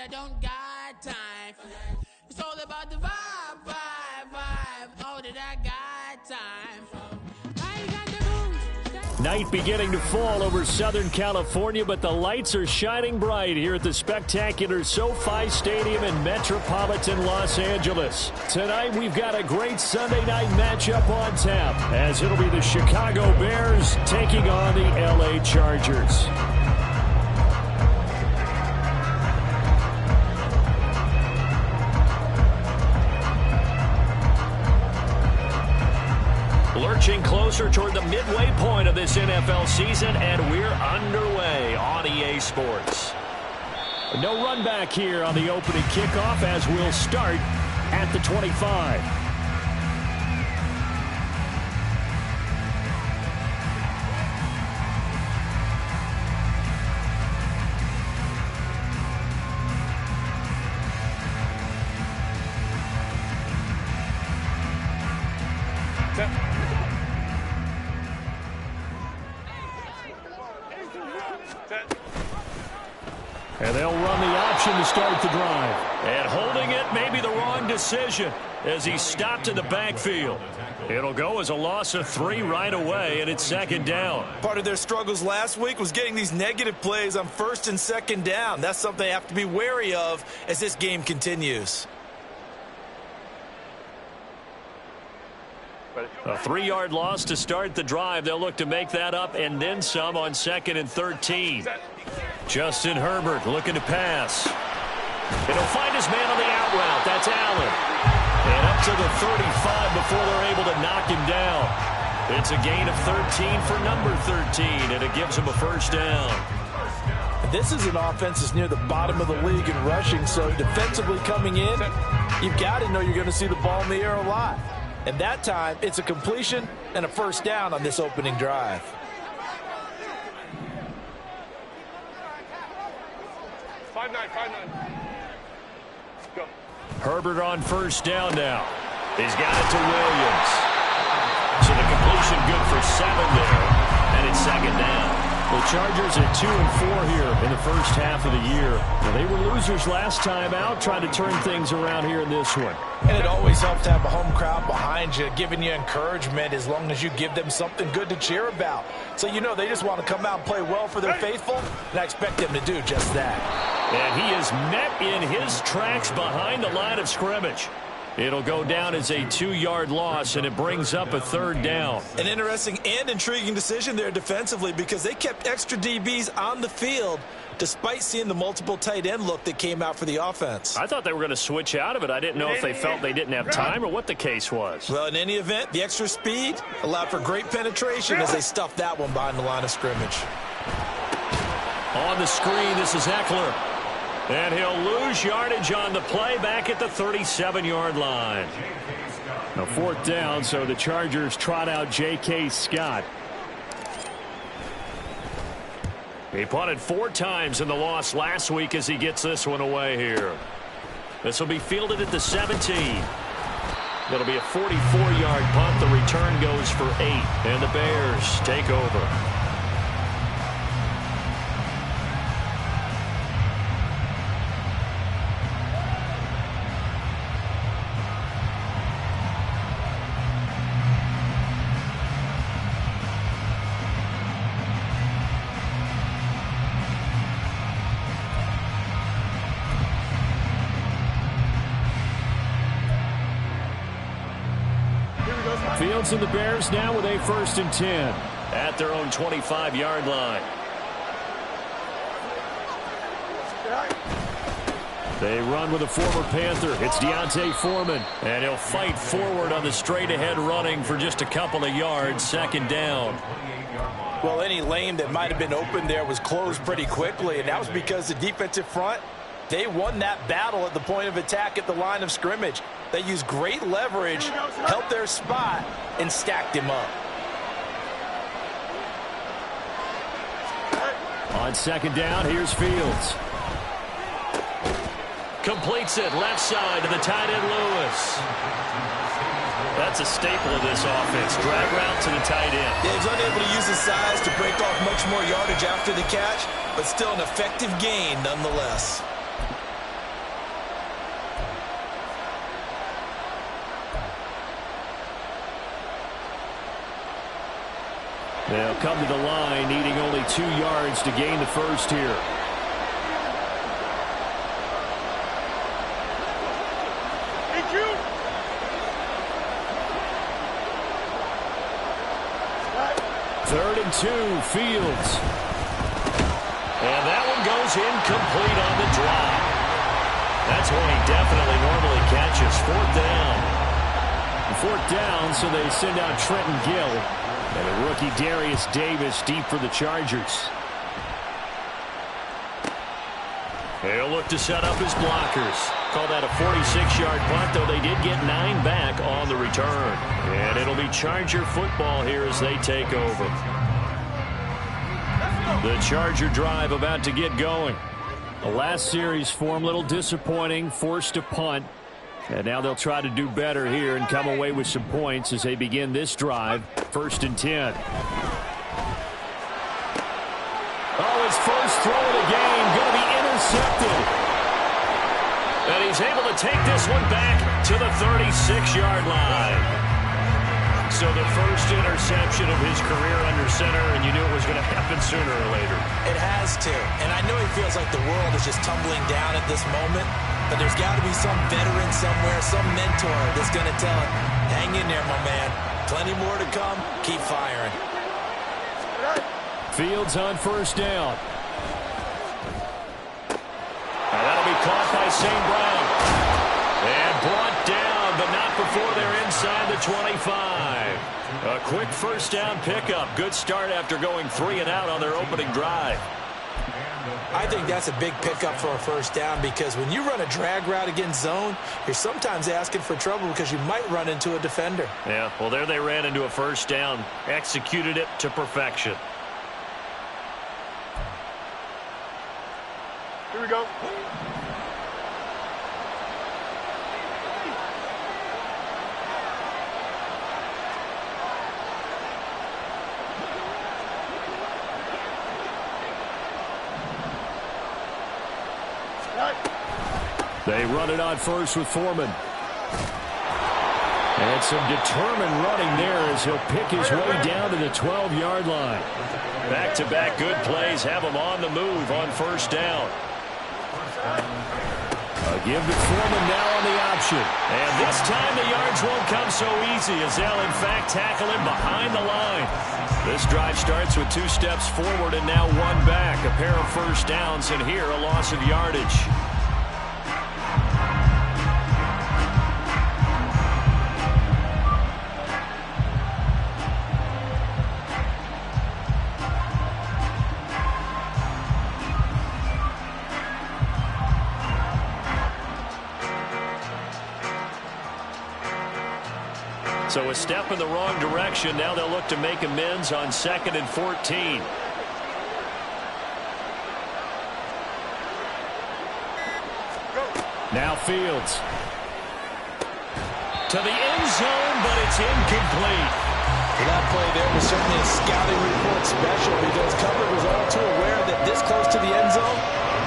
I don't got time for that. It's all about the vibe, vibe, vibe. Oh, that I got time for. I ain't got the moves. Night beginning to fall over Southern California, but the lights are shining bright here at the spectacular SoFi Stadium in metropolitan Los Angeles. Tonight, we've got a great Sunday night matchup on tap, as it'll be the Chicago Bears taking on the LA Chargers. Lurching closer toward the midway point of this NFL season, and we're underway on EA Sports. No run back here on the opening kickoff, as we'll start at the 25. And they'll run the option to start the drive. And holding it may be the wrong decision as he's stopped in the backfield. It'll go as a loss of 3 right away, and it's second down. Part of their struggles last week was getting these negative plays on first and second down. That's something they have to be wary of as this game continues. A 3-yard loss to start the drive. They'll look to make that up and then some on 2nd and 13. Justin Herbert looking to pass. It'll find his man on the out route. That's Allen. And up to the 35 before they're able to knock him down. It's a gain of 13 for number 13, and it gives him a first down. This is an offense that's near the bottom of the league in rushing, so defensively coming in, you've got to know you're going to see the ball in the air a lot. And that time, it's a completion and a first down on this opening drive. Go. Herbert on first down now. He's got it to Williams. So the completion good for 7 there, and it's second down. The Chargers are 2-4 here in the first half of the year. Now, they were losers last time out, trying to turn things around here in this one. And it always helps to have a home crowd behind you, giving you encouragement as long as you give them something good to cheer about. So you know they just want to come out and play well for their faithful, and I expect them to do just that. And he is met in his tracks behind the line of scrimmage. It'll go down as a 2-yard loss, and it brings up a third down. An interesting and intriguing decision there defensively because they kept extra DBs on the field despite seeing the multiple tight end look that came out for the offense. I thought they were going to switch out of it. I didn't know if they felt they didn't have time or what the case was. Well, in any event, the extra speed allowed for great penetration as they stuffed that one behind the line of scrimmage. On the screen, this is Eckler. And he'll lose yardage on the play back at the 37-yard line. Now 4th down, so the Chargers trot out J.K. Scott. He punted 4 times in the loss last week as he gets this one away here. This will be fielded at the 17. That'll be a 44-yard punt. The return goes for 8, and the Bears take over. Fields and the Bears now with a 1st and 10 at their own 25-yard line. They run with a former Panther. It's D'Onta Foreman, and he'll fight forward on the straight-ahead running for just a couple of yards. Second down. Well, any lane that might have been open there was closed pretty quickly, and that was because the defensive front, they won that battle at the point of attack at the line of scrimmage. They used great leverage, held their spot, and stacked him up. On second down, here's Fields. Completes it left side to the tight end Lewis. That's a staple of this offense. Drag route to the tight end. Yeah, he's unable to use his size to break off much more yardage after the catch, but still an effective gain nonetheless. They'll come to the line, needing only 2 yards to gain the first here. Third and 2, Fields. And that one goes incomplete on the drop. That's one he definitely normally catches. 4th down. 4th down, so they send out Trenton Gill. And the rookie Darius Davis deep for the Chargers. They'll look to set up his blockers. Call that a 46-yard punt, though they did get 9 back on the return. And it'll be Charger football here as they take over. The Charger drive about to get going. The last series form a little disappointing, forced to punt. And now they'll try to do better here and come away with some points as they begin this drive. 1st and 10. Oh, his first throw of the game going to be intercepted. And he's able to take this one back to the 36-yard line. So the first interception of his career under center, and you knew it was going to happen sooner or later. It has to. And I know he feels like the world is just tumbling down at this moment, but there's got to be some veteran somewhere, some mentor that's going to tell him, hang in there, my man. Plenty more to come. Keep firing. Fields on 1st down. And that'll be caught by St. Brown. And brought down, but not before they're inside the 25. A quick 1st down pickup. Good start after going 3 and out on their opening drive. I think that's a big pickup for a 1st down because when you run a drag route against zone, you're sometimes asking for trouble because you might run into a defender. Yeah, well, there they ran into a 1st down. Executed it to perfection. Here we go. They run it on 1st with Foreman. And some determined running there as he'll pick his way down to the 12-yard line. Back-to-back good plays have him on the move on 1st down. A give to Foreman now on the option. And this time the yards won't come so easy as they'll in fact tackle him behind the line. This drive starts with 2 steps forward and now 1 back. A pair of 1st downs and here a loss of yardage. So a step in the wrong direction. Now they'll look to make amends on 2nd and 14. Now Fields. To the end zone, but it's incomplete. That play there was certainly a scouting report special because Cutler was all too aware that this close to the end zone,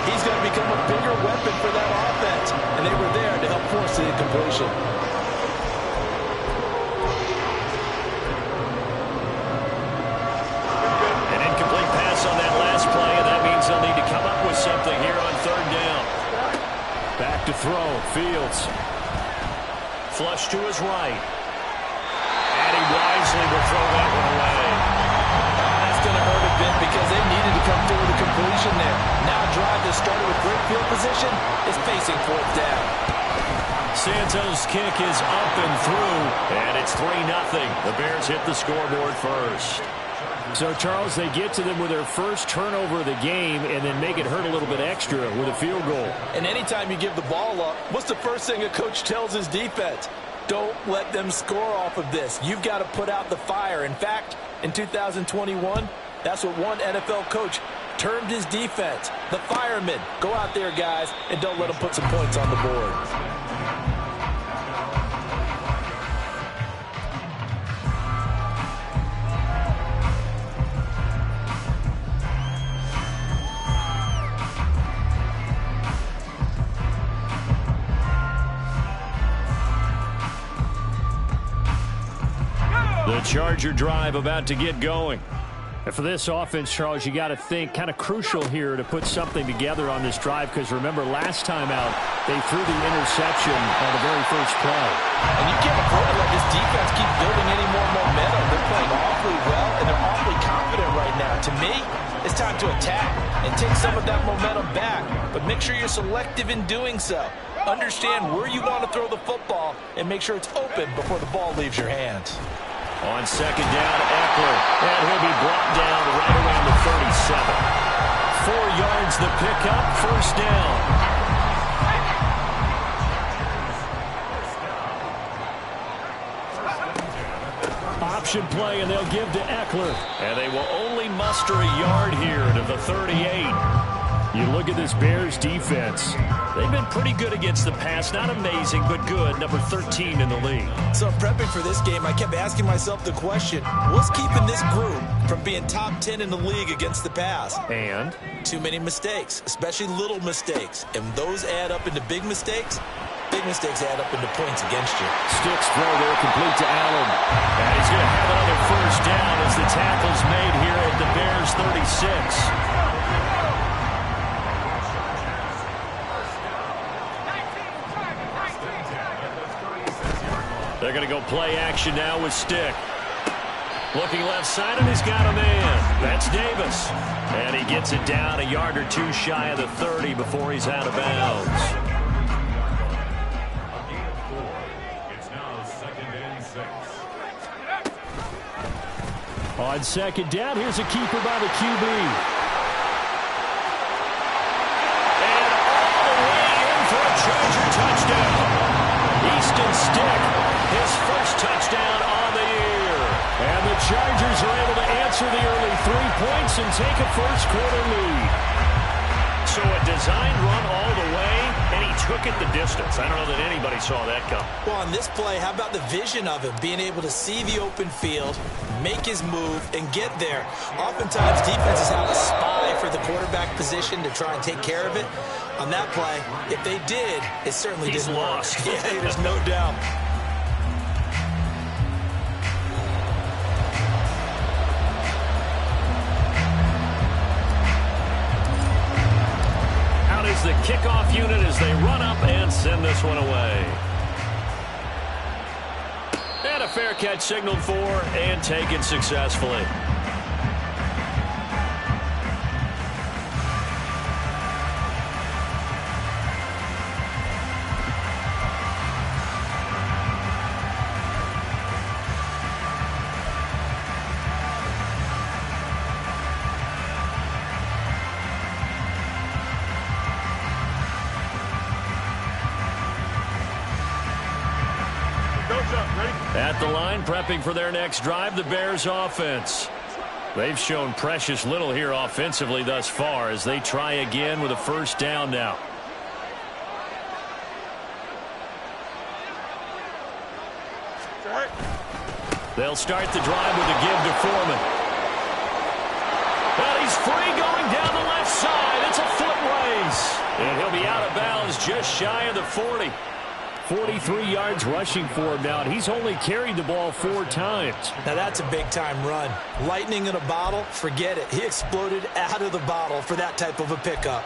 he's going to become a bigger weapon for that offense. And they were there to help force the incompletion. They'll need to come up with something here on 3rd down. Back to throw. Fields. Flush to his right. And he wisely will throw that one away. That's going to hurt a bit because they needed to come through with a completion there. Now a drive that started with great field position is facing 4th down. Santos' kick is up and through, and it's 3-0. The Bears hit the scoreboard first. So, Charles, they get to them with their first turnover of the game and then make it hurt a little bit extra with a field goal. And anytime you give the ball up, what's the first thing a coach tells his defense? Don't let them score off of this. You've got to put out the fire. In fact, in 2021, that's what one NFL coach termed his defense. The firemen. Go out there, guys, and don't let them put some points on the board. The Charger drive about to get going. And for this offense, Charles, you got to think kind of crucial here to put something together on this drive, because remember last time out they threw the interception on the very first play. And you can't afford to let this defense keep building any more momentum. They're playing awfully well, and they're awfully confident right now. To me, it's time to attack and take some of that momentum back, but make sure you're selective in doing so. Understand where you want to throw the football and make sure it's open before the ball leaves your hands. On second down, Eckler, and he'll be brought down right around the 37. 4 yards the pickup, first down. Option play, and they'll give to Eckler. And they will only muster a yard here to the 38. You look at this Bears defense. They've been pretty good against the pass. Not amazing, but good. Number 13 in the league. So prepping for this game, I kept asking myself the question, what's keeping this group from being top 10 in the league against the pass? And? Too many mistakes, especially little mistakes. And those add up into big mistakes. Big mistakes add up into points against you. Sticks throw there, complete to Allen. And he's going to have another first down as the tackle's made here at the Bears 36. They're going to go play action now with Stick. Looking left side, and he's got a man. That's Davis. And he gets it down a yard or two shy of the 30 before he's out of bounds. On second down, here's a keeper by the QB. And all the way in for a Charger touchdown. Easton Stick, his first touchdown on the year. And the Chargers are able to answer the early 3 points and take a first-quarter lead. So a design run all the way, and he took it the distance. I don't know that anybody saw that come. Well, on this play, how about the vision of him, being able to see the open field, make his move, and get there. Oftentimes, defenses have a spy for the quarterback position to try and take care of it. On that play, if they did, it certainly didn't work. Yeah, there's no doubt. Out is the kickoff unit as they run up and send this one away. And a fair catch signaled for and taken successfully. At the line, prepping for their next drive, the Bears offense. They've shown precious little here offensively thus far as they try again with a first down now. They'll start the drive with a give to Foreman. Well, he's free going down the left side. It's a foot race. And he'll be out of bounds just shy of the 40. 43 yards rushing for him now. He's only carried the ball 4 times. Now that's a big-time run. Lightning in a bottle, forget it. He exploded out of the bottle for that type of a pickup.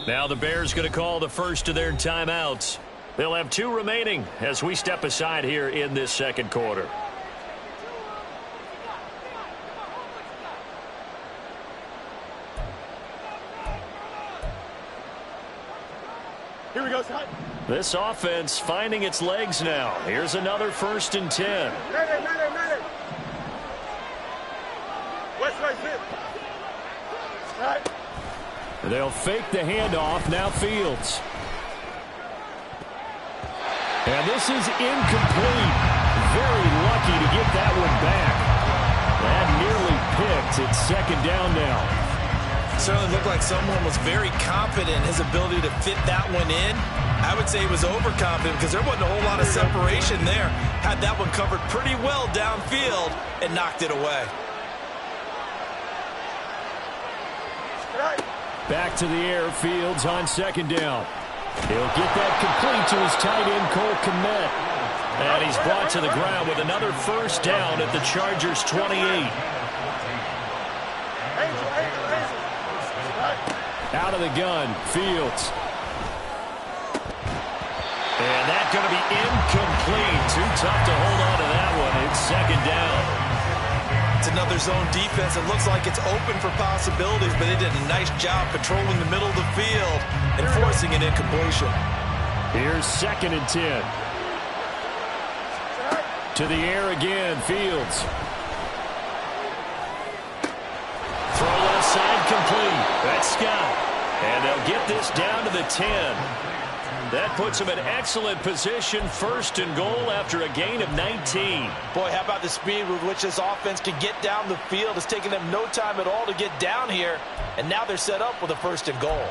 Now the Bears going to call the first of their timeouts. They'll have 2 remaining as we step aside here in this second quarter. Here we go, Scott. This offense finding its legs now. Here's another 1st and 10. West, right. They'll fake the handoff. Now Fields. And this is incomplete. Very lucky to get that one back. That nearly picked. It's 2nd down now. Certainly looked like someone was very confident in his ability to fit that one in. I would say he was overconfident because there wasn't a whole lot of separation there. Had that one covered pretty well downfield and knocked it away. Back to the air, Fields on 2nd down. He'll get that complete to his tight end, Cole Kmet. And he's brought to the ground with another 1st down at the Chargers' 28. Out of the gun, Fields. And that's going to be incomplete. Too tough to hold on to that one. It's 2nd down. It's another zone defense. It looks like it's open for possibilities, but they did a nice job patrolling the middle of the field and forcing an incompletion. Here's 2nd and 10. To the air again, Fields. Throw left side complete. That's Scott. And they'll get this down to the 10. That puts them in excellent position, 1st and goal after a gain of 19. Boy, how about the speed with which this offense can get down the field? It's taken them no time at all to get down here, and now they're set up with a 1st and goal.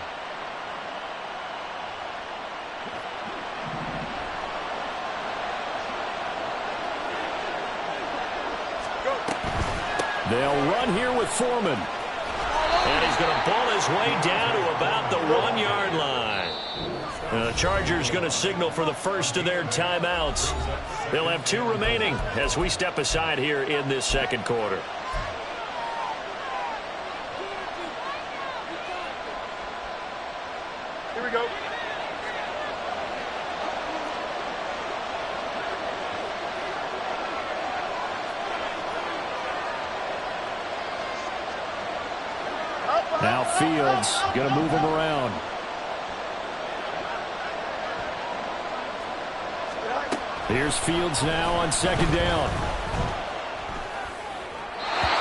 They'll run here with Foreman. And he's going to pull his way down to about the 1-yard line. And the Chargers going to signal for the first of their timeouts. They'll have 2 remaining as we step aside here in this second quarter. Here we go. Now Fields going to move him around. Here's Fields now on 2nd down.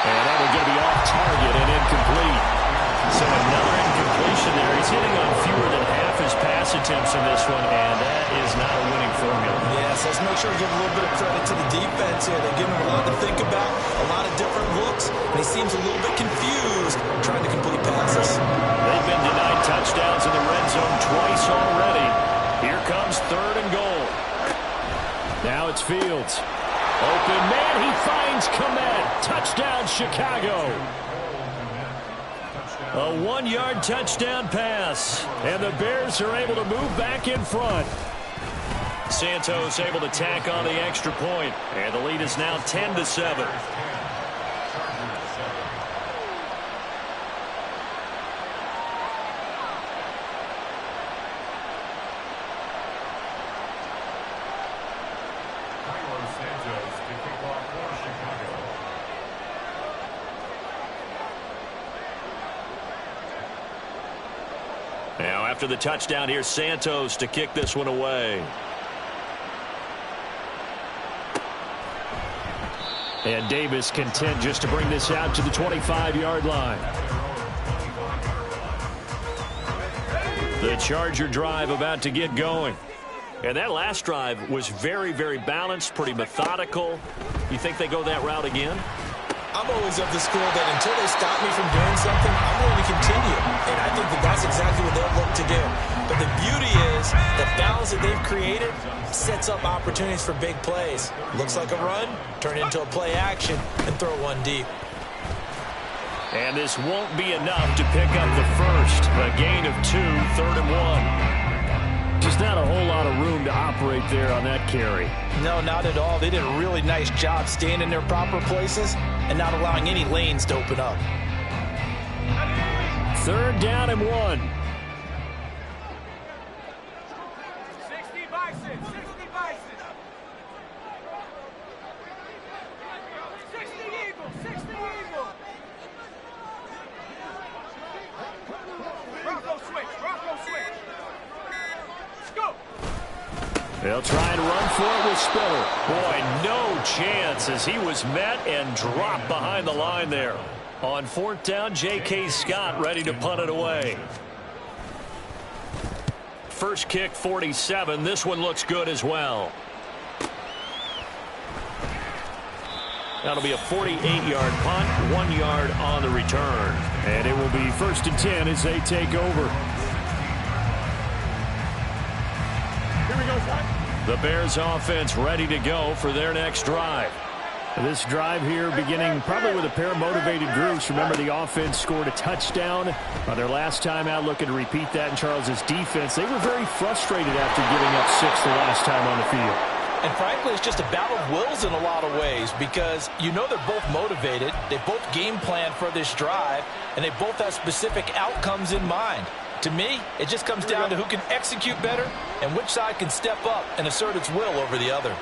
And that will get to be off target and incomplete. So another incompletion there. He's hitting on fewer than half his pass attempts in this one, and that is not a winning formula. Yes, let's make sure we give a little bit of credit to the defense here. They're giving him a lot to think about, a lot of different looks, and he seems a little bit confused trying to complete passes. They've been denied touchdowns in the red zone twice already. Here comes 3rd and goal. Now it's Fields. Open man, he finds Kmet. Touchdown, Chicago. A 1-yard touchdown pass. And the Bears are able to move back in front. Santos able to tack on the extra point. And the lead is now 10-7. Now after the touchdown, here's Santos to kick this one away. And Davis content just to bring this out to the 25-yard line. The Charger drive about to get going. And that last drive was very, very balanced, pretty methodical. You think they go that route again? I'm always of the school that until they stop me from doing something, I'm going to continue. And I think that that's exactly what they'll look to do. But the beauty is the balance that they've created sets up opportunities for big plays. Looks like a run, turn it into a play action, and throw one deep. And this won't be enough to pick up the first. A gain of 2, 3rd and 1. Just not a whole lot of room to operate there on that carry. No, not at all. They did a really nice job staying in their proper places and not allowing any lanes to open up. 3rd down and 1. 60 by They'll try and run for it with Spiller. Boy, no chance as he was met and dropped behind the line there. On 4th down, J.K. Scott ready to punt it away. First kick, 47. This one looks good as well. That'll be a 48-yard punt, 1 yard on the return. And it will be 1st and 10 as they take over. Here we go, son. The Bears offense ready to go for their next drive. This drive here beginning probably with a pair of motivated groups. Remember, the offense scored a touchdown on their last time out, looking to repeat that in Charles's defense. They were very frustrated after giving up 6 the last time on the field. And frankly, it's just a battle of wills in a lot of ways because you know they're both motivated. They both game plan for this drive, and they both have specific outcomes in mind. To me, it just comes down to who can execute better and which side can step up and assert its will over the other.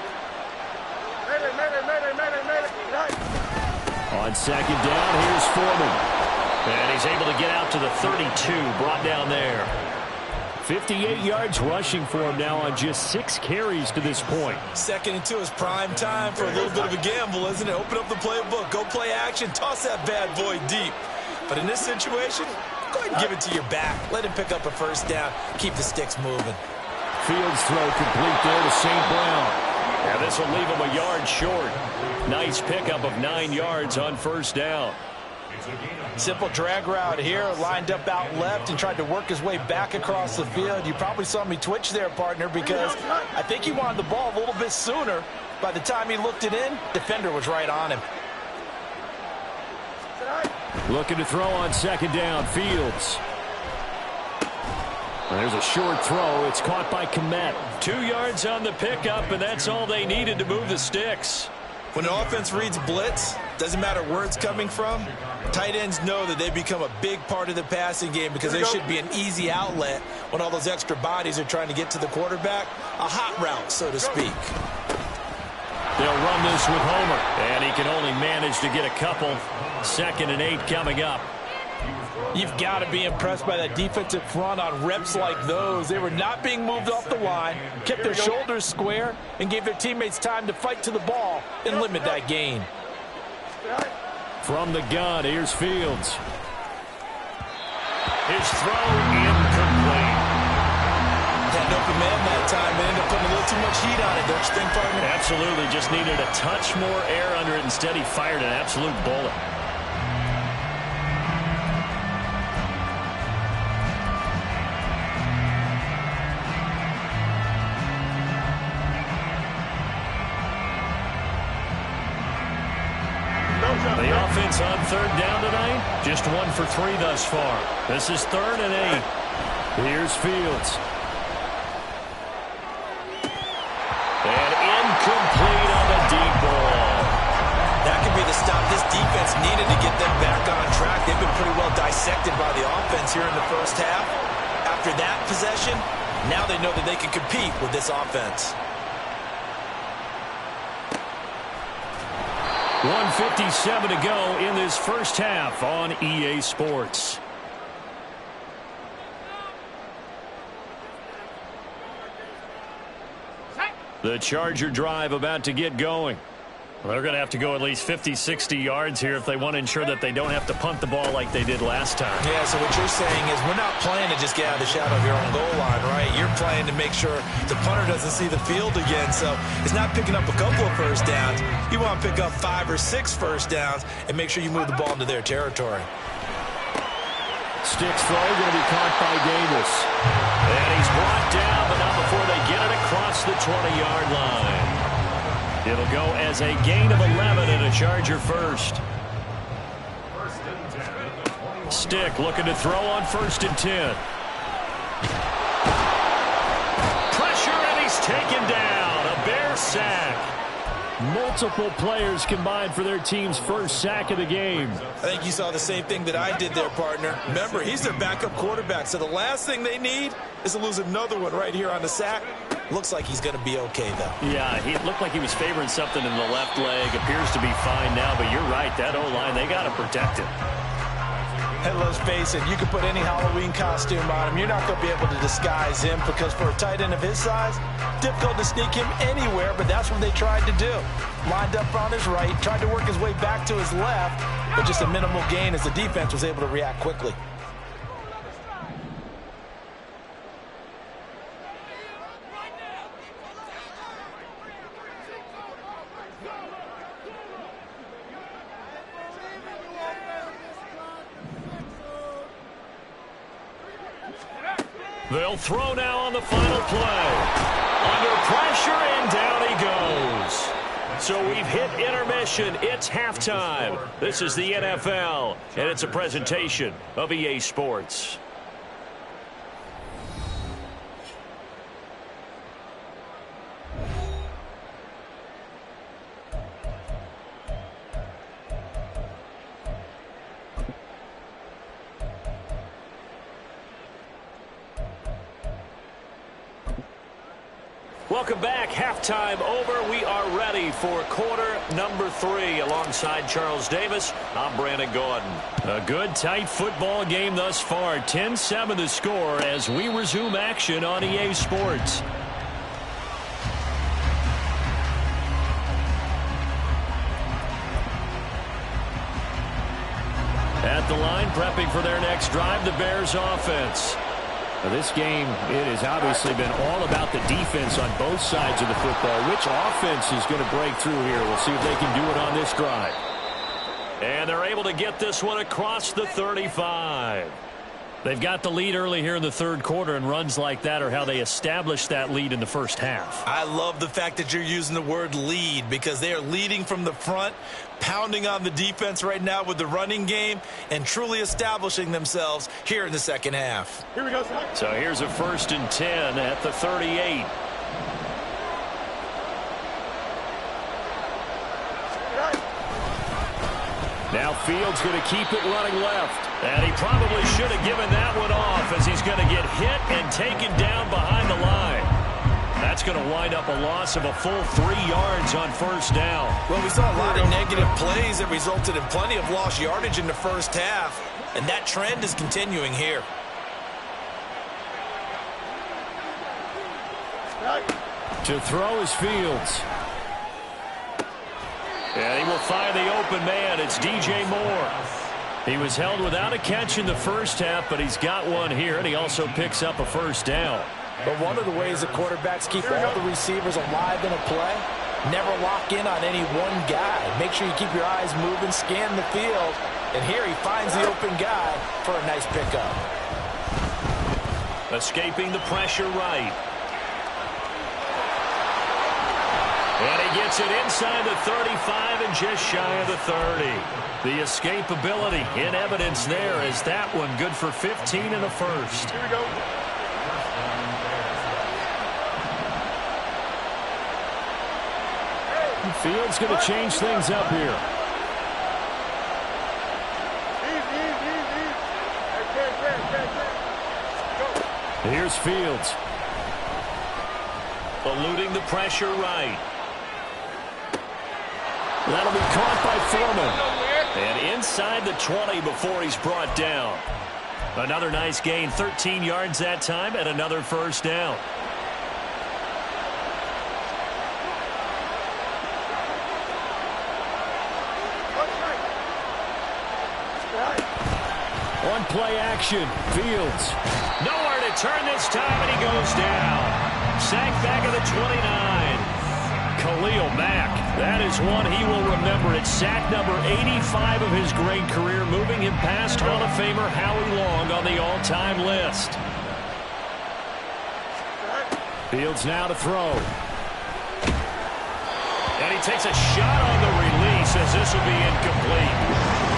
On 2nd down, here's Foreman. And he's able to get out to the 32, brought down there. 58 yards rushing for him now on just 6 carries to this point. 2nd and 2 is prime time for a little bit of a gamble, isn't it? Open up the playbook, go play action, toss that bad boy deep. But in this situation, go ahead and give it to your back. Let him pick up a 1st down, keep the sticks moving. Fields throw complete there to St. Brown. And this will leave him a yard short. Nice pickup of 9 yards on 1st down. Simple drag route here, lined up out left and tried to work his way back across the field. You probably saw me twitch there, partner, because I think he wanted the ball a little bit sooner. By the time he looked it in, defender was right on him. Looking to throw on 2nd down, Fields. There's a short throw. It's caught by Kmet. 2 yards on the pickup, and that's all they needed to move the sticks. When the offense reads blitz, doesn't matter where it's coming from, tight ends know that they become a big part of the passing game because they should be an easy outlet when all those extra bodies are trying to get to the quarterback. A hot route, so to speak. They'll run this with Homer, and he can only manage to get a couple. 2nd and 8 coming up. You've got to be impressed by that defensive front on reps like those. They were not being moved off the line, kept their shoulders square, and gave their teammates time to fight to the ball and limit that gain. From the gun, here's Fields. His throw incomplete. Had an open man that time and ended up putting a little too much heat on it, don't you think, partner? Absolutely. Just needed a touch more air under it. Instead, he fired an absolute bullet. The offense on 3rd down tonight, just 1 for 3 thus far. This is 3rd and 8. Here's Fields. And incomplete on the deep ball. That could be the stop this defense needed to get them back on track. They've been pretty well dissected by the offense here in the 1st half. After that possession, now they know that they can compete with this offense. 1:57 to go in this 1st half on EA Sports. The Charger drive about to get going. Well, they're going to have to go at least 50, 60 yards here if they want to ensure that they don't have to punt the ball like they did last time. Yeah, so what you're saying is we're not playing to just get out of the shadow of your own goal line, right? You're playing to make sure the punter doesn't see the field again. So it's not picking up a couple of 1st downs. You want to pick up 5 or 6 1st downs and make sure you move the ball into their territory. Sticks throw going to be caught by Davis. And he's brought down, but not before they get it across the 20-yard line. It'll go as a gain of 11 and a Charger 1st. Stick looking to throw on 1st and 10. Pressure, and he's taken down. A Bear sack. Multiple players combined for their team's 1st sack of the game. I think you saw the same thing that I did there, partner. Remember, he's their backup quarterback, so the last thing they need is to lose another one right here on the sack. Looks like he's going to be okay, though. Yeah, he looked like he was favoring something in the left leg. Appears to be fine now, but you're right. That O-line, they got to protect it. And let's face it, you can put any Halloween costume on him. You're not going to be able to disguise him because for a tight end of his size, difficult to sneak him anywhere, but that's what they tried to do. Lined up on his right, tried to work his way back to his left, but just a minimal gain as the defense was able to react quickly. They'll throw now on the final play. Under pressure, and down he goes. So we've hit intermission. It's halftime. This is the NFL, and it's a presentation of EA Sports. Welcome back. Halftime over. We are ready for quarter number 3. Alongside Charles Davis, I'm Brandon Gaudin. A good, tight football game thus far. 10-7 the score as we resume action on EA Sports. At the line, prepping for their next drive, the Bears offense. Now this game, it has obviously been all about the defense on both sides of the football. Which offense is going to break through here? We'll see if they can do it on this drive. And they're able to get this one across the 35. They've got the lead early here in the third quarter, and runs like that are how they established that lead in the first half. I love the fact that you're using the word lead because they are leading from the front, pounding on the defense right now with the running game, and truly establishing themselves here in the second half. Here we go, son. So here's a 1st and 10 at the 38. Now Fields going to keep it running left. And he probably should have given that one off as he's going to get hit and taken down behind the line. That's going to wind up a loss of a full 3 yards on first down. Well, we saw a lot of negative plays that resulted in plenty of lost yardage in the first half, and that trend is continuing here. To throw is Fields. And he will find the open man. It's DJ Moore. He was held without a catch in the first half, but he's got one here, and he also picks up a first down. But one of the ways that quarterbacks keep all the receivers alive in a play, never lock in on any one guy. Make sure you keep your eyes moving, scan the field, and here he finds the open guy for a nice pickup. Escaping the pressure right. And he gets it inside the 35 and just shy of the 30. The escapability in evidence there as that one good for 15 and a first. Here we go. Fields going to change things up here. Here's Fields. Eluding the pressure right. That'll be caught by Foreman. And inside the 20 before he's brought down. Another nice gain, 13 yards that time, and another first down. On play action, Fields. Nowhere to turn this time, and he goes down. Sacked back at the 29. Khalil Mack, that is one he will remember. It's sack number 85 of his great career, moving him past Hall of Famer Howie Long on the all-time list. Fields now to throw. And he takes a shot on the release as this will be incomplete.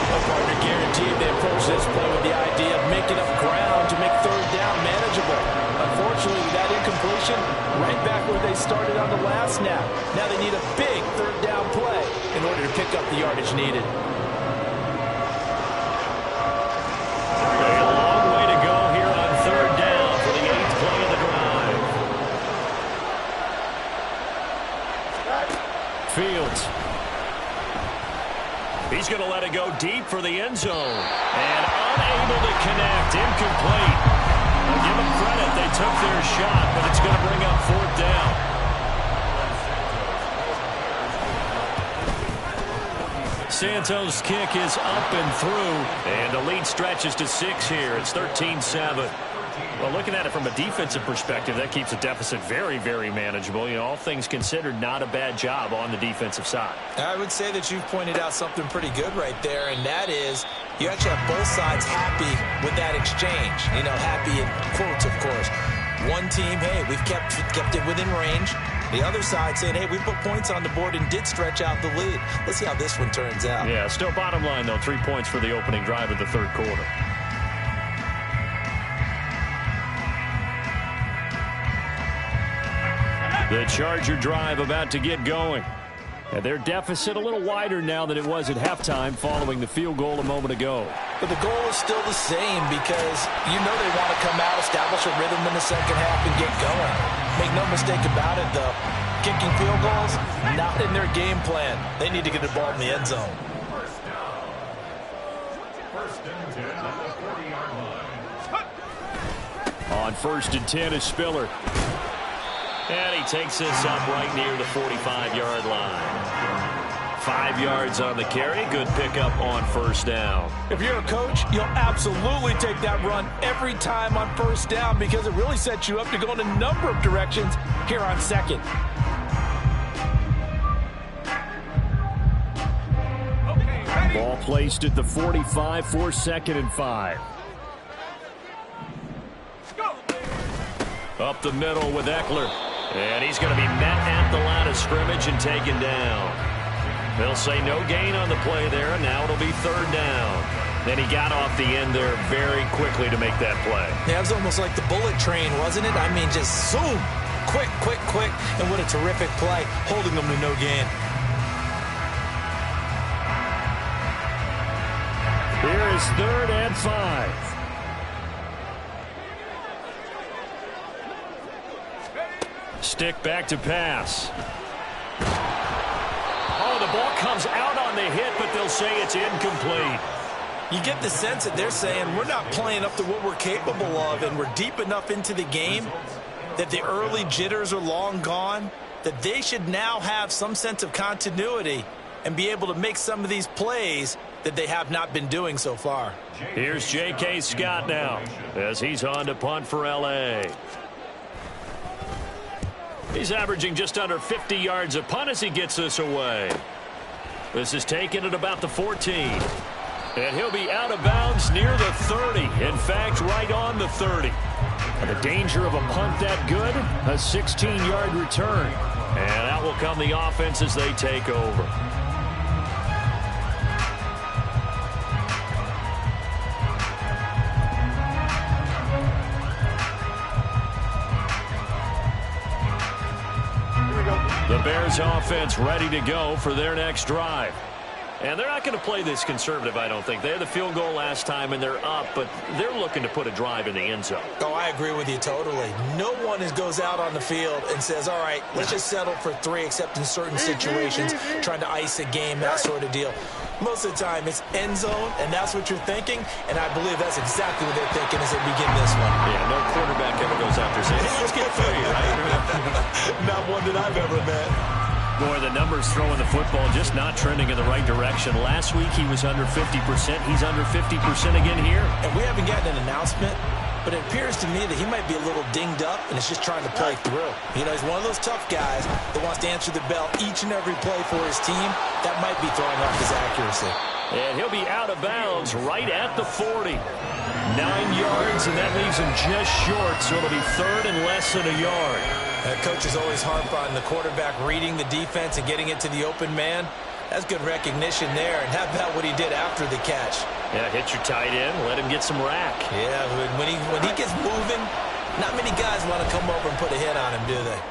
Well, partner, guaranteed they approach this play with the idea of making up ground to make third down manageable. Unfortunately, with that incompletion, right back where they started on the last snap. Now they need a big third down play in order to pick up the yardage needed. A long way to go here on third down for the 8th play of the drive. Fields. He's going to let it go deep for the end zone. And unable to connect. Incomplete. I'll give them credit. They took their shot, but it's going to bring up 4th down. Santos' kick is up and through, and the lead stretches to 6 here. It's 13-7. Well, looking at it from a defensive perspective, that keeps the deficit very, very manageable. You know, all things considered, not a bad job on the defensive side. I would say that you've pointed out something pretty good right there, and that is you actually have both sides happy with that exchange. You know, happy in quotes, of course. One team, hey, we've kept it within range. The other side saying, hey, we put points on the board and did stretch out the lead. Let's see how this one turns out. Yeah, still bottom line, though, 3 points for the opening drive of the 3rd quarter. The Charger drive about to get going. And their deficit a little wider now than it was at halftime following the field goal a moment ago. But the goal is still the same because you know they want to come out, establish a rhythm in the second half, and get going. Make no mistake about it, though. Kicking field goals, not in their game plan. They need to get the ball in the end zone. On 1st and 10 is Spiller. And he takes this up right near the 45-yard line. 5 yards on the carry. Good pickup on 1st down. If you're a coach, you'll absolutely take that run every time on 1st down because it really sets you up to go in a number of directions here on 2nd. Ball placed at the 45 for 2nd and 5. Up the middle with Eckler. And he's going to be met at the line of scrimmage and taken down. They'll say no gain on the play there, and now it'll be 3rd down. Then he got off the end there very quickly to make that play. Yeah, it was almost like the bullet train, wasn't it? I mean, just zoom. Quick, quick, quick. And what a terrific play, holding them to no gain. Here is 3rd and 5. Stick back to pass. Oh, the ball comes out on the hit, but they'll say it's incomplete. You get the sense that they're saying we're not playing up to what we're capable of, and we're deep enough into the game that the early jitters are long gone, that they should now have some sense of continuity and be able to make some of these plays that they have not been doing so far. Here's J.K. Scott now as he's on to punt for L.A. He's averaging just under 50 yards a punt as he gets this away. This is taken at about the 14. And he'll be out of bounds near the 30. In fact, right on the 30. And the danger of a punt that good, a 16-yard return. And out will come the offense as they take over. The Bears offense ready to go for their next drive. And they're not going to play this conservative, I don't think. They had the field goal last time, and they're up, but they're looking to put a drive in the end zone. Oh, I agree with you totally. No one goes out on the field and says, all right, let's just settle for 3, except in certain situations, trying to ice a game, that sort of deal. Most of the time, it's end zone, and that's what you're thinking, and I believe that's exactly what they're thinking as they begin this one. Yeah, no quarterback ever goes out there saying, hey, let's get 3, right? Not one that I've ever met. Boy, the numbers throwing the football just not trending in the right direction. Last week, he was under 50%. He's under 50% again here. And we haven't gotten an announcement, but it appears to me that he might be a little dinged up and is just trying to play through. You know, he's one of those tough guys that wants to answer the bell each and every play for his team. That might be throwing off his accuracy. And he'll be out of bounds right at the 40. 9 yards, and that leaves him just short, so it'll be 3rd and less than a yard. Coaches always harp on the quarterback reading the defense and getting it to the open man. That's good recognition there. And how about what he did after the catch? Yeah, hit your tight end, let him get some rack. Yeah, when he gets moving, not many guys want to come over and put a hit on him, do they?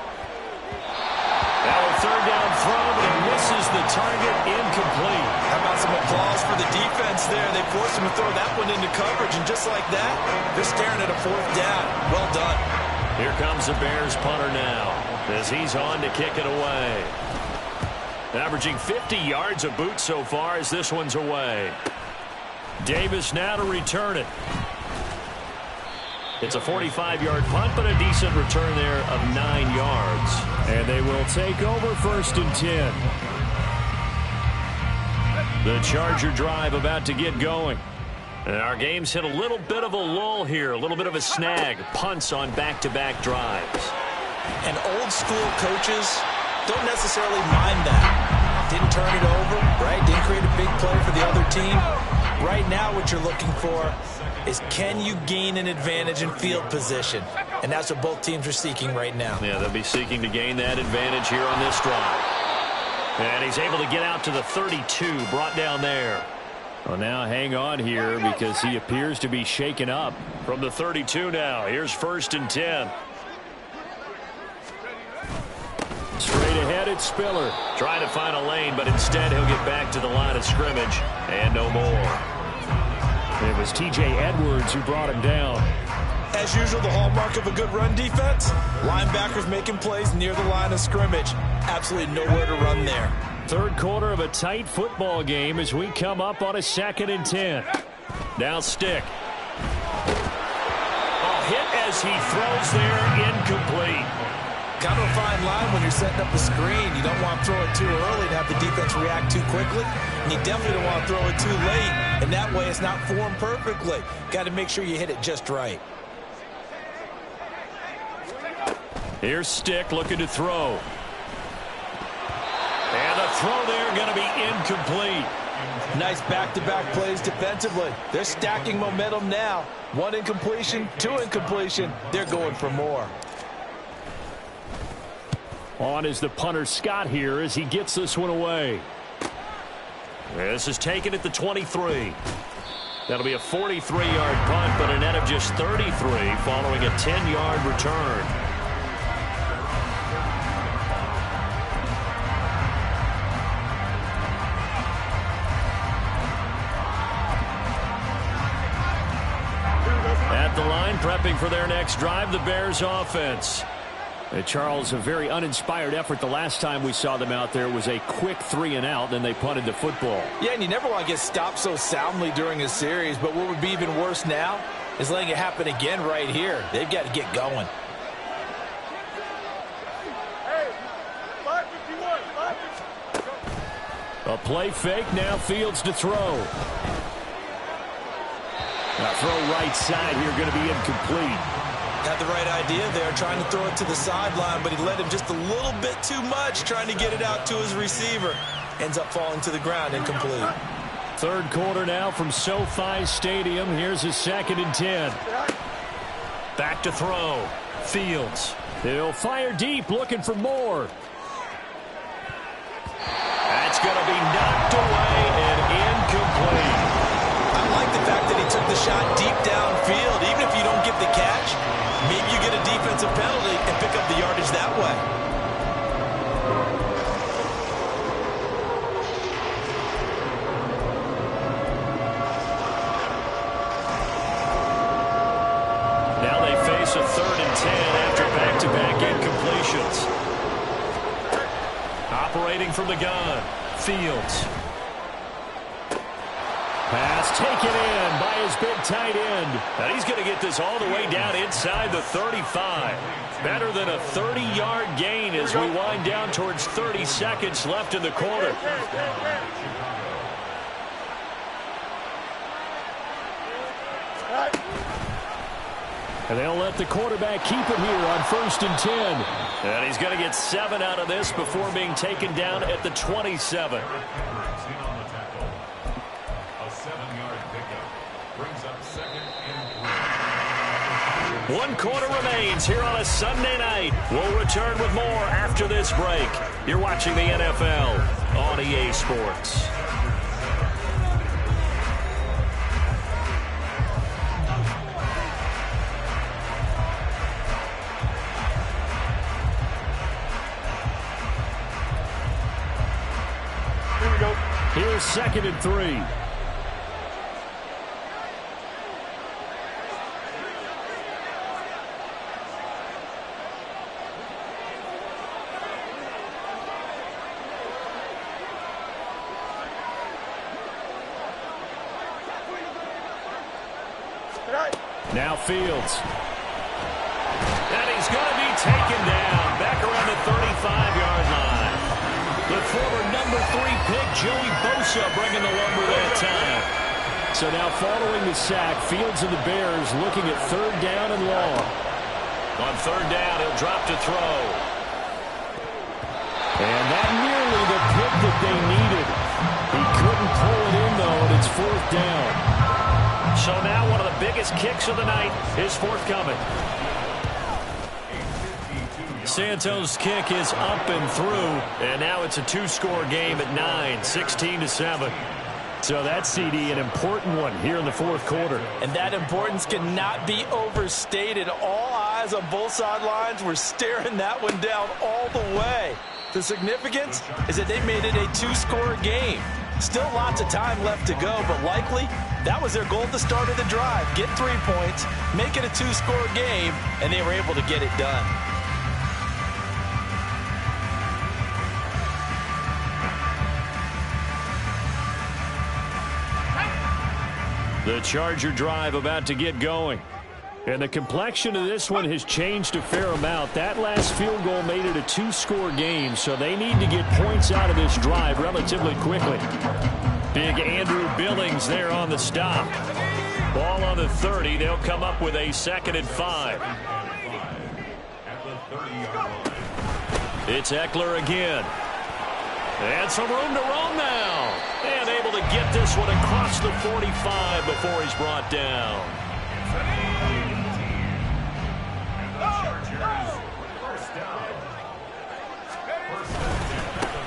Now a 3rd down throw, but he misses the target, incomplete. How about some applause for the defense there? They forced him to throw that one into coverage, and just like that, they're staring at a 4th down. Well done. Here comes the Bears punter now as he's on to kick it away. Averaging 50 yards a boot so far as this one's away. Davis now to return it. It's a 45-yard punt, but a decent return there of 9 yards. And they will take over 1st and 10. The Charger drive about to get going. And our game's hit a little bit of a lull here, a little bit of a snag. Punts on back-to-back drives. And old school coaches don't necessarily mind that. Didn't turn it over, right? Didn't create a big play for the other team. Right now what you're looking for is, can you gain an advantage in field position? And that's what both teams are seeking right now. Yeah, they'll be seeking to gain that advantage here on this drive. And he's able to get out to the 32, brought down there. Well, now hang on here because he appears to be shaken up. From the 32 now, here's 1st and 10. Straight ahead, it's Spiller. Trying to find a lane, but instead he'll get back to the line of scrimmage. And no more. It was T.J. Edwards who brought him down. As usual, the hallmark of a good run defense, linebackers making plays near the line of scrimmage. Absolutely nowhere to run there. Third quarter of a tight football game as we come up on a 2nd and 10. Now Stick. A hit as he throws there, incomplete. Kind of a fine line when you're setting up a screen. You don't want to throw it too early to have the defense react too quickly. And you definitely don't want to throw it too late. And that way it's not formed perfectly. Got to make sure you hit it just right. Here's Stick looking to throw. And the throw there going to be incomplete. Nice back-to-back plays defensively. They're stacking momentum now. 1 incompletion, 2 incompletion. They're going for more. On is the punter Scott here as he gets this one away. This is taken at the 23. That'll be a 43-yard punt, but a net of just 33 following a 10-yard return. At the line, prepping for their next drive, the Bears offense. Charles, a very uninspired effort the last time we saw them out there. Was a quick 3-and-out, then they punted the football. Yeah, and you never want to get stopped so soundly during a series, but what would be even worse now is letting it happen again right here. They've got to get going. A play fake, now Fields to throw. Now throw right side here, going to be incomplete. Had the right idea there, trying to throw it to the sideline, but he led him just a little bit too much, trying to get it out to his receiver. Ends up falling to the ground, incomplete. Third quarter now from SoFi Stadium. Here's a 2nd and 10. Back to throw. Fields. He'll fire deep, looking for more. That's going to be knocked away and incomplete. I like the fact that he took the shot deep downfield. Even if you don't get the catch, maybe you get a defensive penalty and pick up the yardage that way. Now they face a 3rd and 10 after back-to-back incompletions. Operating from the gun, Fields. Pass taken in by his big tight end. And he's going to get this all the way down inside the 35. Better than a 30-yard gain as we wind down towards 30 seconds left in the quarter. And they'll let the quarterback keep it here on 1st and 10. And he's going to get 7 out of this before being taken down at the 27. One quarter remains here on a Sunday night. We'll return with more after this break. You're watching the NFL on EA Sports. Here we go. Here's 2nd and 3. Now Fields. And he's going to be taken down back around the 35-yard line. The former number 3 pick, Joey Bosa, bringing the lumber that time. So now following the sack, Fields and the Bears looking at 3rd down and long. On 3rd down, he'll drop to throw. And that nearly the pick that they needed. He couldn't pull it in, though, and it's 4th down. So now one of the biggest kicks of the night is forthcoming. Santos' kick is up and through, and now it's a 2-score game at 9, 16-7. So that's, CD, an important one here in the 4th quarter. And that importance cannot be overstated. All eyes on both sidelines were staring that one down all the way. The significance is that they made it a 2-score game. Still lots of time left to go, but likely that was their goal at the start of the drive. Get 3 points, make it a 2-score game, and they were able to get it done. The Charger drive about to get going. And the complexion of this one has changed a fair amount. That last field goal made it a 2-score game, so they need to get points out of this drive relatively quickly. Big Andrew Billings there on the stop. Ball on the 30. They'll come up with a 2nd and 5. It's Eckler again. And some room to roam now. And able to get this one across the 45 before he's brought down.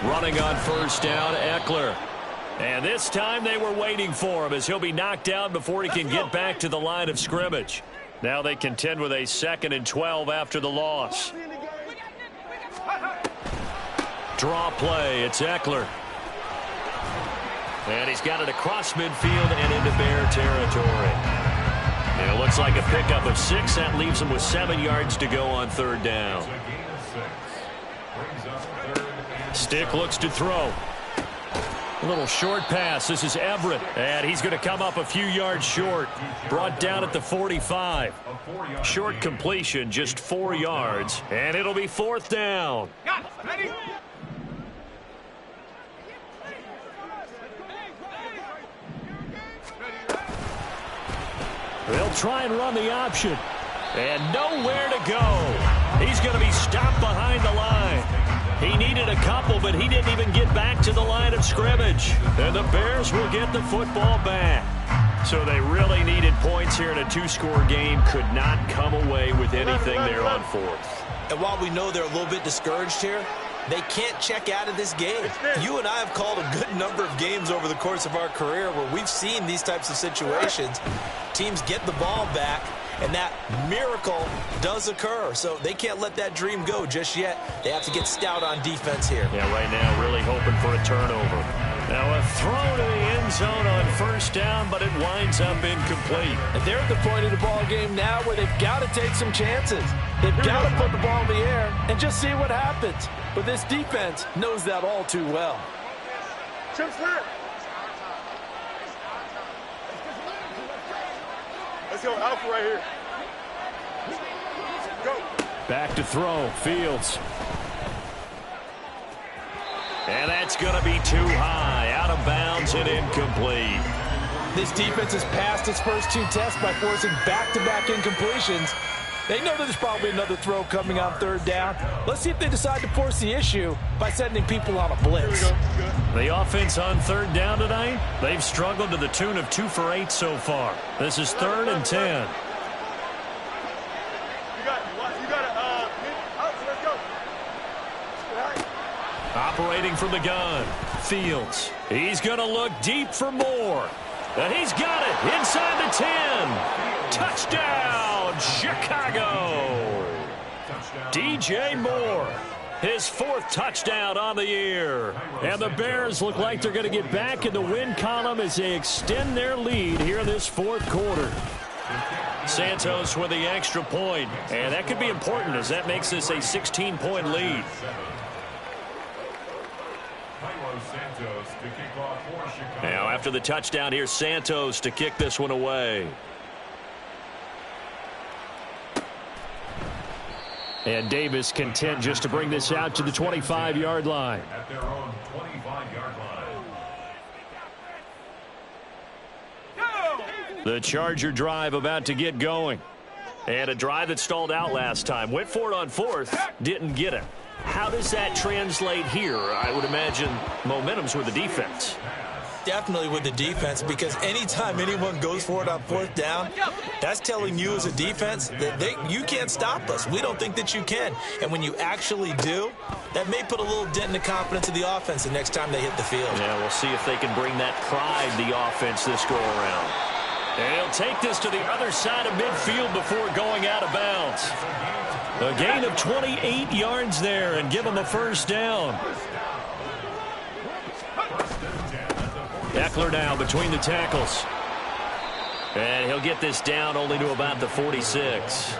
Running on 1st down, Eckler. And this time they were waiting for him as he'll be knocked down before he can get back to the line of scrimmage. Now they contend with a 2nd and 12 after the loss. Draw play, it's Eckler. And he's got it across midfield and into Bear territory. And it looks like a pickup of 6. That leaves him with 7 yards to go on 3rd down. Stick looks to throw. A little short pass. This is Everett. And he's going to come up a few yards short. Brought down at the 45. Short completion, just 4 yards. And it'll be 4th down. Ready? They'll try and run the option. And nowhere to go. He's going to be stopped behind the line. He needed a couple, but he didn't even get back to the line of scrimmage. And the Bears will get the football back. So they really needed points here in a 2-score game. Could not come away with anything there on 4th. And while we know they're a little bit discouraged here, they can't check out of this game. You and I have called a good number of games over the course of our career where we've seen these types of situations. Teams get the ball back, and that miracle does occur. So they can't let that dream go just yet. They have to get stout on defense here. Yeah, right now really hoping for a turnover. Now a throw to the end zone on 1st down, but it winds up incomplete. And they're at the point of the ball game now where they've got to take some chances. They've got to put the ball in the air and just see what happens. But this defense knows that all too well. Let's go, Alpha right here. Go. Back to throw, Fields. And that's going to be too high, out of bounds and incomplete. This defense has passed its first 2 tests by forcing back-to-back incompletions. They know there's probably another throw coming on 3rd down. Let's see if they decide to force the issue by sending people on a blitz. The offense on 3rd down tonight, they've struggled to the tune of 2 for 8 so far. This is 3rd and 10. Operating from the gun, Fields. He's going to look deep for more. And he's got it inside the 10. Touchdown, Chicago. DJ Moore, his 4th touchdown on the year. And the Bears look like they're going to get back in the win column as they extend their lead here in this 4th quarter. Santos with the extra point. And that could be important as that makes this a 16-point lead. Now after the touchdown here, Santos to kick this one away. And Davis content just to bring this out to the 25-yard line. At their own 25-yard line. The Charger drive about to get going. And a drive that stalled out last time. Went for it on fourth, didn't get it. How does that translate here? I would imagine momentum's with the defense. Definitely with the defense, because anytime anyone goes for it on fourth down, that's telling you as a defense that you can't stop us. We don't think that you can. And when you actually do, that may put a little dent in the confidence of the offense the next time they hit the field. Yeah, we'll see if they can bring that pride, the offense, this go around. And he'll take this to the other side of midfield before going out of bounds. A gain of 28 yards there and give him a first down. Ekeler now between the tackles. And he'll get this down only to about the 46.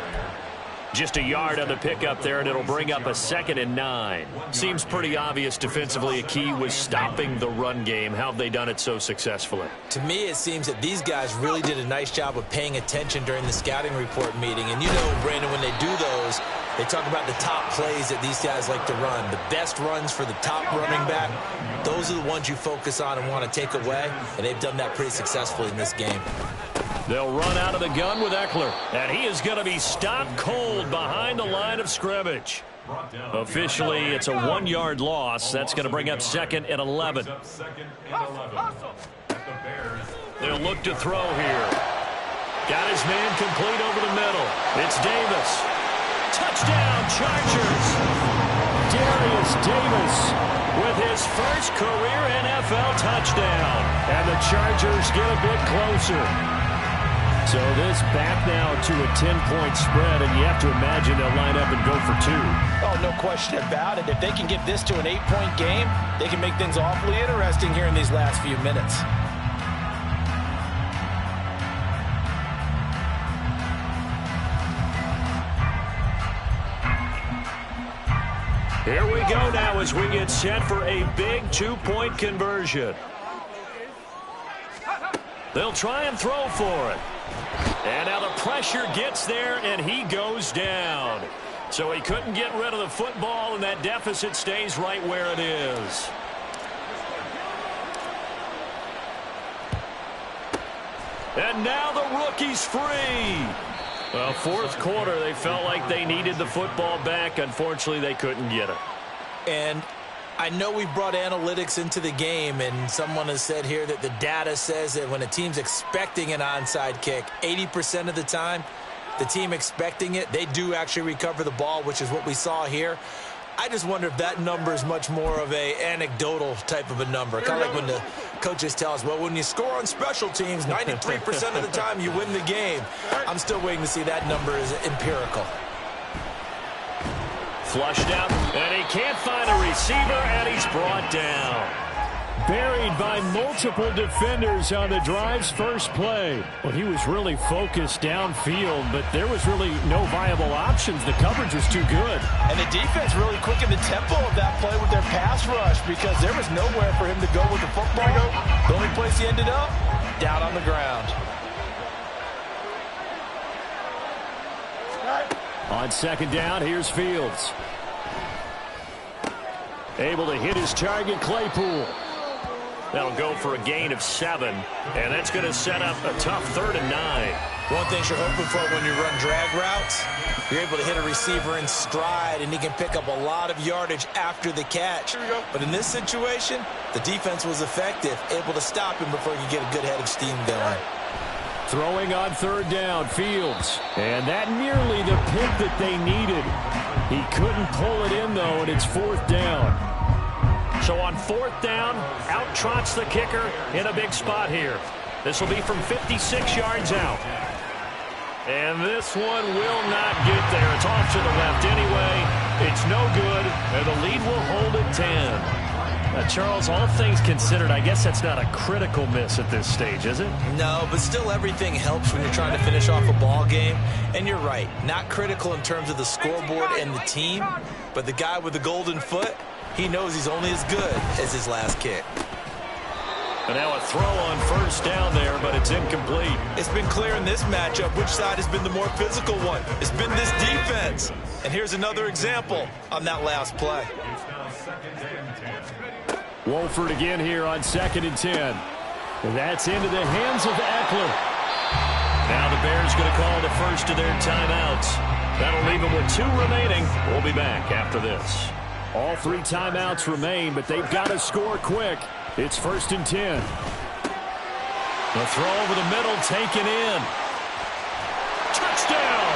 Just a yard on the pickup there, and it'll bring up a 2nd and 9. Seems pretty obvious defensively a key was stopping the run game. How have they done it so successfully? To me, it seems that these guys really did a nice job of paying attention during the scouting report meeting. And you know, Brandon, when they do those, they talk about the top plays that these guys like to run. The best runs for the top running back, those are the ones you focus on and want to take away. And they've done that pretty successfully in this game. They'll run out of the gun with Ekeler, and he is going to be stopped cold behind the line of scrimmage. Officially, it's a 1-yard loss. That's going to bring up 2nd and 11. They'll look to throw here. Got his man complete over the middle. It's Davis. Touchdown, Chargers. Darius Davis with his first career NFL touchdown. And the Chargers get a bit closer. So this back now to a 10-point spread, and you have to imagine they'll line up and go for 2. Oh, no question about it. If they can get this to an 8-point game, they can make things awfully interesting here in these last few minutes. Here we go now as we get set for a big 2-point conversion. They'll try and throw for it. And now the pressure gets there, and he goes down. So he couldn't get rid of the football, and that deficit stays right where it is. And now the rookie's free. Well, fourth quarter, they felt like they needed the football back. Unfortunately, they couldn't get it. And I know we brought analytics into the game, and someone has said here that the data says that when a team's expecting an onside kick, 80% of the time, the team expecting it, they do actually recover the ball, which is what we saw here. I just wonder if that number is much more of a anecdotal type of a number. Kind of like when the coaches tell us, well, when you score on special teams, 93% of the time you win the game. I'm still waiting to see that number is empirical. Flushed out, and he can't find a receiver, and he's brought down. Buried by multiple defenders on the drive's first play. Well, he was really focused downfield, but there was really no viable options. The coverage was too good. And the defense really quickened the tempo of that play with their pass rush because there was nowhere for him to go with the football. The only place he ended up, down on the ground. On second down, here's Fields. Able to hit his target, Claypool. That'll go for a gain of 7, and that's going to set up a tough 3rd and 9. One thing you're hoping for when you run drag routes, you're able to hit a receiver in stride, and he can pick up a lot of yardage after the catch. But in this situation, the defense was effective, able to stop him before he could get a good head of steam going. Throwing on 3rd down, Fields. And that nearly the pick that they needed. He couldn't pull it in, though, and it's 4th down. So on 4th down, out trots the kicker in a big spot here. This will be from 56 yards out. And this one will not get there. It's off to the left anyway. It's no good, and the lead will hold at 10. Charles, all things considered, I guess that's not a critical miss at this stage, is it? No, but still everything helps when you're trying to finish off a ball game. And you're right, not critical in terms of the scoreboard and the team, but the guy with the golden foot, he knows he's only as good as his last kick. And now a throw on first down there, but it's incomplete. It's been clear in this matchup which side has been the more physical one. It's been this defense. And here's another example on that last play. Wolford again here on 2nd and 10. And that's into the hands of Eckler. Now the Bears going to call the first of their timeouts. That'll leave them with 2 remaining. We'll be back after this. All 3 timeouts remain, but they've got to score quick. It's 1st and 10. The throw over the middle taken in. Touchdown!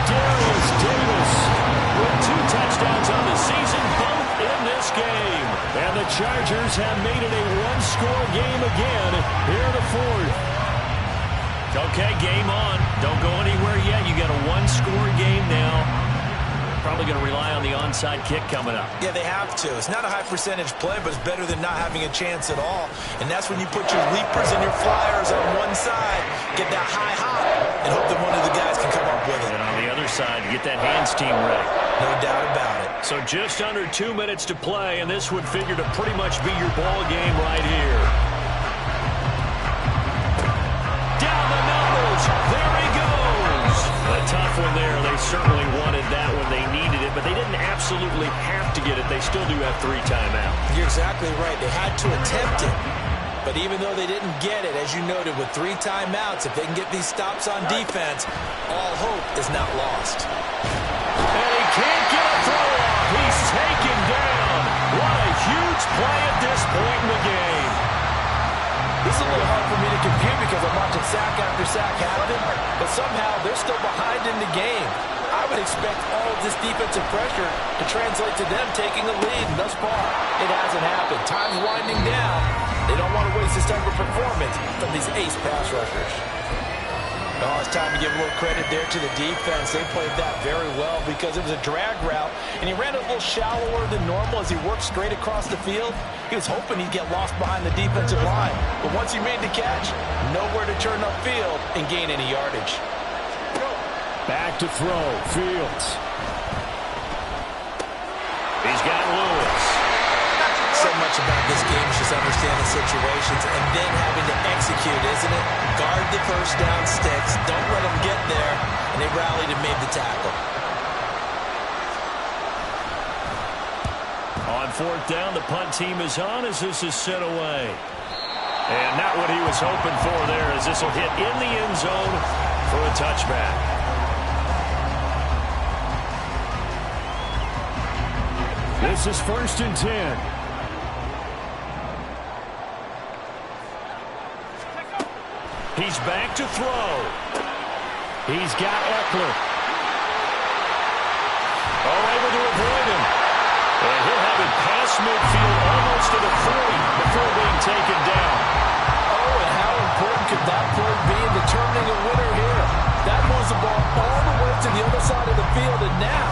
Darius Davis with 2 touchdowns on the season, both in this game. And the Chargers have made it a 1-score game again here in the 4th. Okay, game on. Don't go anywhere yet. You got a 1-score game now. Probably going to rely on the onside kick coming up. Yeah, they have to. It's not a high percentage play, but it's better than not having a chance at all. And that's when you put your leapers and your flyers on one side, get that high hop, and hope that one of the guys can come up with it. And on the other side, get that hands team ready. No doubt about it. So just under 2 minutes to play, and this would figure to pretty much be your ball game right here. Down the numbers. There he goes. A tough one there. They certainly wanted that when they needed it, but they didn't absolutely have to get it. They still do have 3 timeouts. You're exactly right. They had to attempt it. But even though they didn't get it, as you noted, with 3 timeouts, if they can get these stops on defense, all hope is not lost. And he can't get a throw off. He's taken down. What a huge play at this point in the game. This is a little hard for me to compute because I'm watching sack after sack happen, but somehow they're still behind in the game. I would expect all of this defensive pressure to translate to them taking a lead, and thus far, it hasn't happened. Time's winding down. They don't want to waste this type of performance from these ace pass rushers. Oh, it's time to give a little credit there to the defense. They played that very well because it was a drag route, and he ran a little shallower than normal as he worked straight across the field. He was hoping he'd get lost behind the defensive line, but once he made the catch, nowhere to turn upfield and gain any yardage. Back to throw, Fields. He's got Lewis. So much about this game is just understanding situations and then having to execute, isn't it? Guard the first down sticks, don't let them get there, and they rallied and made the tackle. On 4th down, the punt team is on as this is sent away. And not what he was hoping for there, as this will hit in the end zone for a touchback. This is 1st and 10. He's back to throw. He's got Eckler. Oh, able to avoid him. And he'll have it past midfield almost to the 40 before being taken down. Oh, and how important could that play be in determining a winner here? That moves the ball all the way to the other side of the field, and now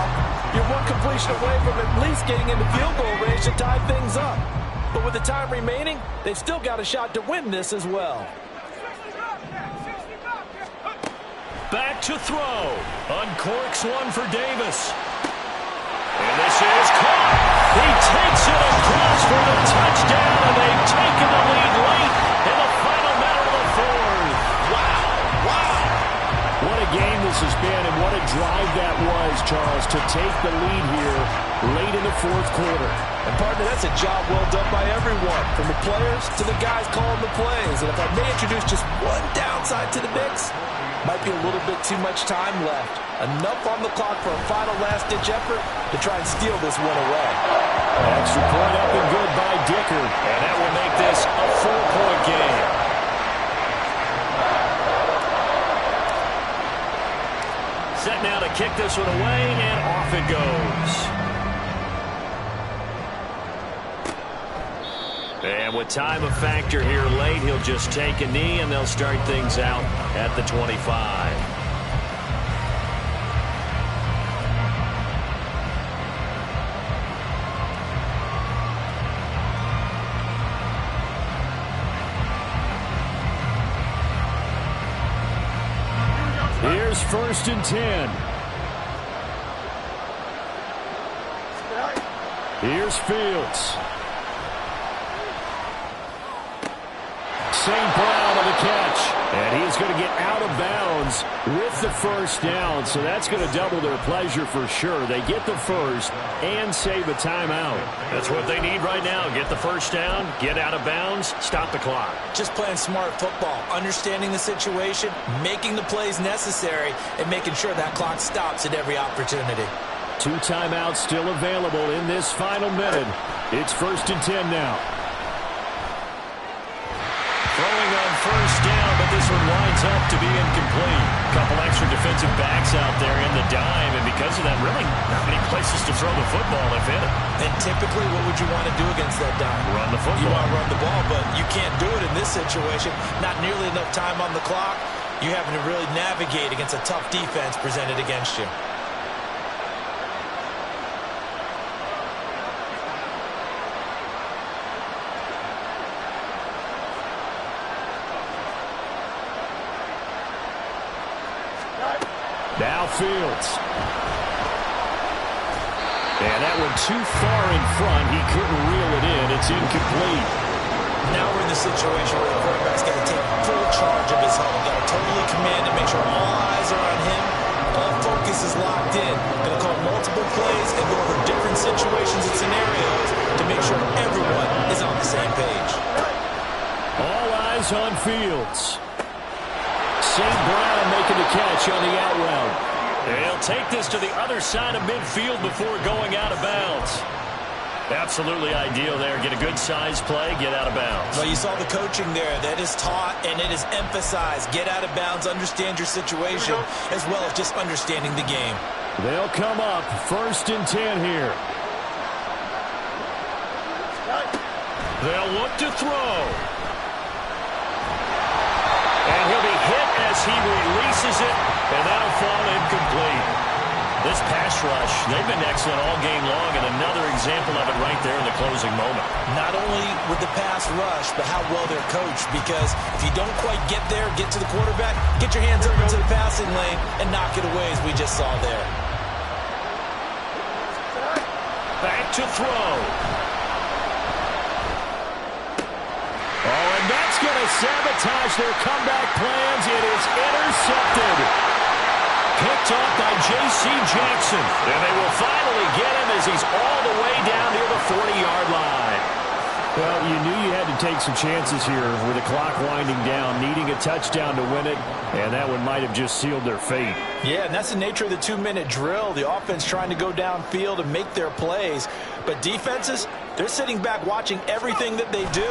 you're one completion away from at least getting into field goal range to tie things up. But with the time remaining, they've still got a shot to win this as well. Back to throw. Uncorks one for Davis. And this is caught. He takes it across for the touchdown, and they've taken the lead late in the final minute of the 4th. Wow. Wow. What a game this has been, and what a drive that was, Charles, to take the lead here late in the 4th quarter. And partner, that's a job well done by everyone, from the players to the guys calling the plays. And if I may introduce just one downside to the mix, might be a little bit too much time left. Enough on the clock for a final last-ditch effort to try and steal this one away. Extra point up and good by Dicker. And that will make this a 4-point game. Set now to kick this one away, and off it goes. And with time a factor here late, he'll just take a knee, and they'll start things out at the 25. Here's 1st and 10. Here's Fields. St. Brown on the catch. And he's going to get out of bounds with the first down. So that's going to double their pleasure for sure. They get the first and save a timeout. That's what they need right now. Get the first down, get out of bounds, stop the clock. Just playing smart football, understanding the situation, making the plays necessary, and making sure that clock stops at every opportunity. 2 timeouts still available in this final minute. It's 1st and 10 now. Throwing on first down, but this one winds up to be incomplete. Couple extra defensive backs out there in the dime, and because of that, really not many places to throw the football, if any. And typically, what would you want to do against that dime? Run the football. You want to run the ball, but you can't do it in this situation. Not nearly enough time on the clock. You're having to really navigate against a tough defense presented against you. Now Fields. And that one too far in front. He couldn't reel it in. It's incomplete. Now we're in the situation where the quarterback's got to take full charge of his home. Got to totally command and make sure all eyes are on him. All focus is locked in. Going to call multiple plays and go over different situations and scenarios to make sure everyone is on the same page. All eyes on Fields. St. Brown making the catch on the out route. They'll take this to the other side of midfield before going out of bounds. Absolutely ideal there. Get a good size play, get out of bounds. Well, you saw the coaching there. That is taught and it is emphasized. Get out of bounds, understand your situation, as well as just understanding the game. They'll come up 1st and 10 here. They'll look to throw. And he'll be hit as he releases it, and that'll fall incomplete. This pass rush, they've been excellent all game long, and another example of it right there in the closing moment. Not only with the pass rush, but how well they're coached, because if you don't quite get there, get to the quarterback, get your hands up into the passing lane and knock it away as we just saw there. Back to throw. Oh, and that's going to sabotage their comeback plans. It is intercepted. Picked off by J.C. Jackson. And they will finally get him as he's all the way down near the 40-yard line. Well, you knew you had to take some chances here with the clock winding down, needing a touchdown to win it, and that one might have just sealed their fate. Yeah, and that's the nature of the 2-minute drill. The offense trying to go downfield and make their plays. But defenses, they're sitting back watching everything that they do,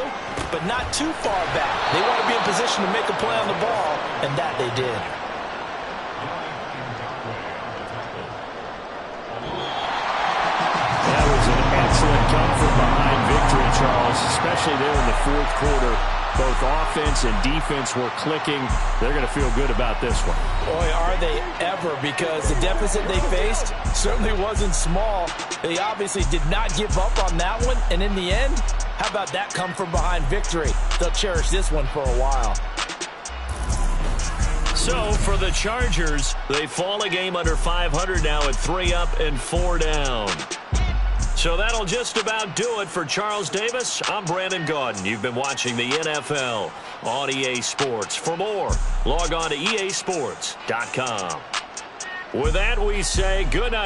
but not too far back. They want to be in position to make a play on the ball, and that they did. That was an excellent come from behind victory, Charles, especially there in the 4th quarter. Both offense and defense were clicking. They're going to feel good about this one. Boy, are they ever, because the deficit they faced certainly wasn't small. They obviously did not give up on that one, and in the end, how about that come from behind victory? They'll cherish this one for a while. So for the Chargers, they fall a game under 500 now at 3 up and 4 down. So that'll just about do it for Charles Davis. I'm Brandon Gaudin. You've been watching the NFL on EA Sports. For more, log on to easports.com. With that, we say good night.